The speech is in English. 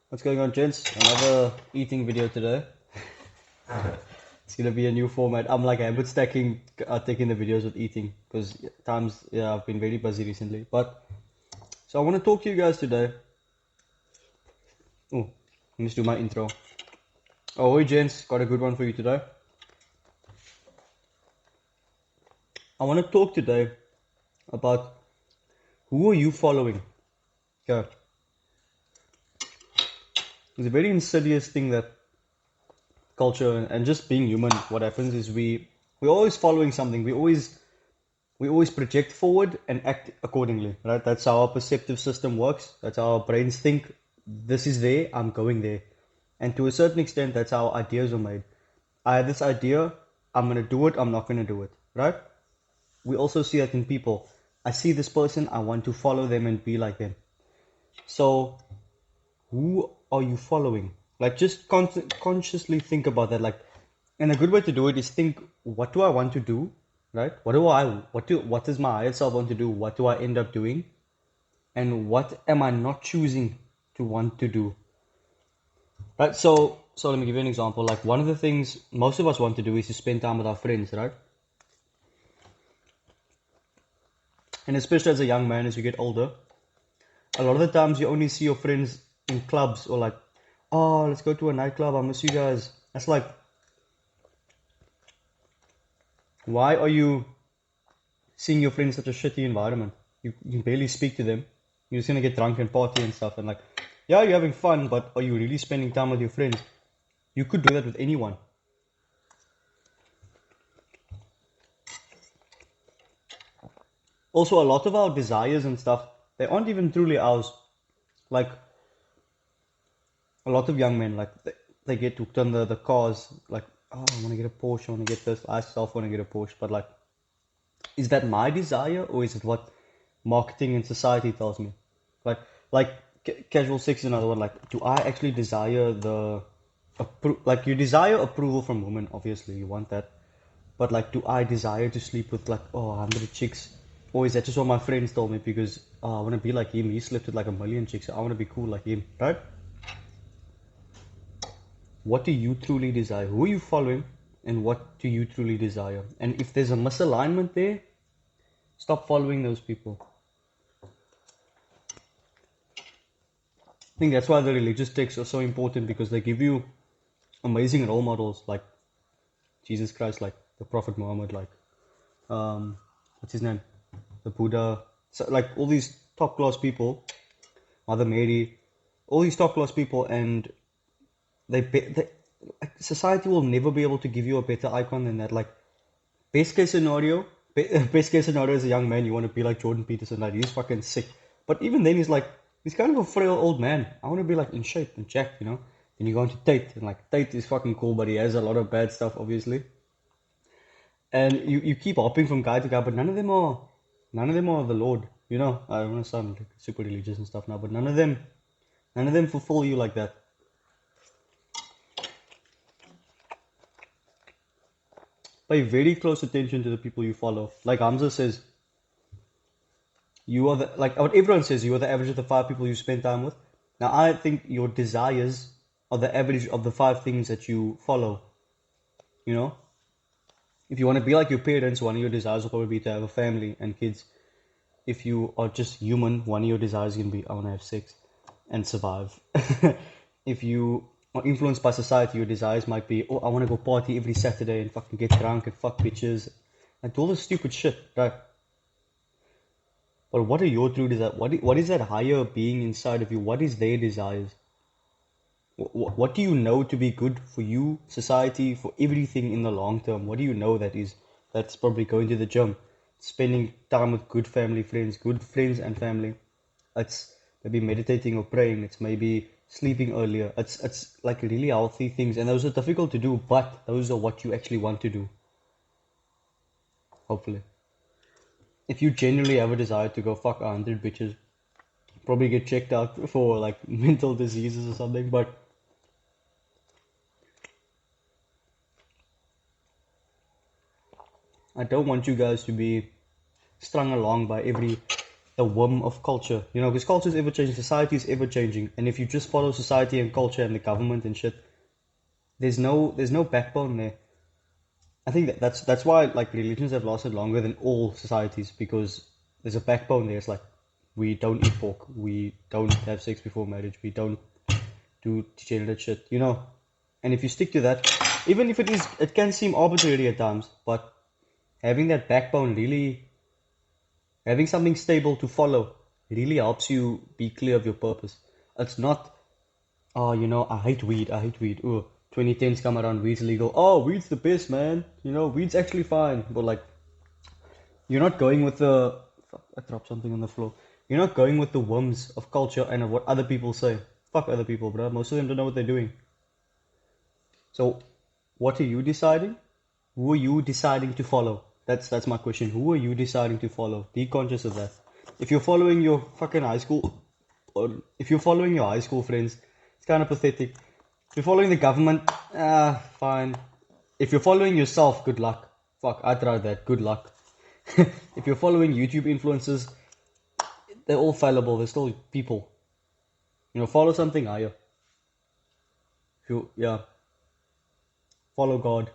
What's going on, gents? Another eating video today. It's gonna be a new format. I'm like habit stacking, taking the videos with eating because I've been very busy recently. But so I want to talk to you guys today. Oh, let me just do my intro. Oh, hey, gents, got a good one for you today. I want to talk today about who are you following. Okay, it's a very insidious thing that culture and just being human. What happens is we're always following something. We always project forward and act accordingly, right? That's how our perceptive system works. That's how our brains think. This is there, I'm going there. And to a certain extent, that's how ideas are made. I have this idea, I'm going to do it, I'm not going to do it, right? We also see that in people. I see this person, I want to follow them and be like them. So, who are you following? Like, just consciously think about that. Like, and a good way to do it is think, what do I want to do, right? What does my higher self want to do? What do I end up doing? And what am I not choosing to want to do? Right? So let me give you an example. Like, one of the things most of us want to do is to spend time with our friends, right? And especially as a young man, as you get older, a lot of the times you only see your friends in clubs or like, oh, let's go to a nightclub, I miss you guys. That's like, why are you seeing your friends in such a shitty environment? You barely speak to them. You're just gonna get drunk and party and stuff, and like, yeah, you're having fun, but are you really spending time with your friends? You could do that with anyone. Also, a lot of our desires and stuff, they aren't even truly ours. Like, a lot of young men, like, they get hooked on the cars, like, oh, I want to get a Porsche, I want to get this, I myself want to get a Porsche, but like, is that my desire or is it what marketing and society tells me? Like, like casual sex is another one. Like, do I actually desire like you desire approval from women? Obviously, you want that. But like, do I desire to sleep with like 100 chicks, or is that just what my friends told me because I want to be like him? He slept with like a million chicks. So I want to be cool like him, right? What do you truly desire? Who are you following, and what do you truly desire? And if there's a misalignment there, stop following those people. I think that's why the religious texts are so important because they give you amazing role models like Jesus Christ, like the Prophet Muhammad, like what's his name, the Buddha, so, like all these top class people, Mother Mary, all these top class people, and they like, society will never be able to give you a better icon than that. Like best case scenario, best case scenario as a young man, you want to be like Jordan Peterson, like he's fucking sick. But even then, he's kind of a frail old man. I want to be like in shape and jacked, you know. And you go into Tate, and like Tate is fucking cool, but he has a lot of bad stuff, obviously. And you keep hopping from guy to guy, but none of them are the Lord. You know, I don't want to sound like super religious and stuff now, but none of them fulfill you like that. Pay very close attention to the people you follow. Like Hamza says, you are the like what everyone says, you are the average of the 5 people you spend time with. Now I think your desires are the average of the 5 things that you follow. You know, if you want to be like your parents, one of your desires will probably be to have a family and kids. If you are just human, one of your desires is gonna be I want to have sex and survive. If you are influenced by society, your desires might be oh I want to go party every Saturday and fucking get drunk and fuck bitches, like all this stupid shit, right? But what are your true desires? What is that higher being inside of you? What is their desires? What do you know to be good for you, society, for everything in the long term? What do you know that's probably going to the gym, spending time with good friends and family. It's maybe meditating or praying. It's maybe sleeping earlier. It's like really healthy things, and those are difficult to do, but those are what you actually want to do. Hopefully, if you genuinely have a desire to go fuck 100 bitches, probably get checked out for like mental diseases or something. But I don't want you guys to be strung along by the whim of culture. You know, because culture is ever changing, society is ever changing, and if you just follow society and culture and the government and shit, there's no backbone there. I think that's why like religions have lasted longer than all societies because there's a backbone there. It's like we don't eat pork, we don't have sex before marriage, we don't do degenerate shit, you know. And if you stick to that, even if it can seem arbitrary at times, but having that backbone really, having something stable to follow, really helps you be clear of your purpose. It's not, oh, you know, I hate weed, I hate weed. Oh, 2010s come around, weed's legal. Oh, weed's the best, man. You know, weed's actually fine. But like, you're not going with the. Fuck, I dropped something on the floor. You're not going with the whims of culture and of what other people say. Fuck other people, bro. Most of them don't know what they're doing. So, what are you deciding? Who are you deciding to follow? That's my question. Who are you deciding to follow? Be conscious of that. If you're following your fucking high school, or if you're following your high school friends, it's kind of pathetic. If you're following the government, fine. If you're following yourself, good luck. Fuck, I tried that. Good luck. If you're following YouTube influencers, they're all fallible. They're still people. You know, follow something higher. If you, yeah, follow God.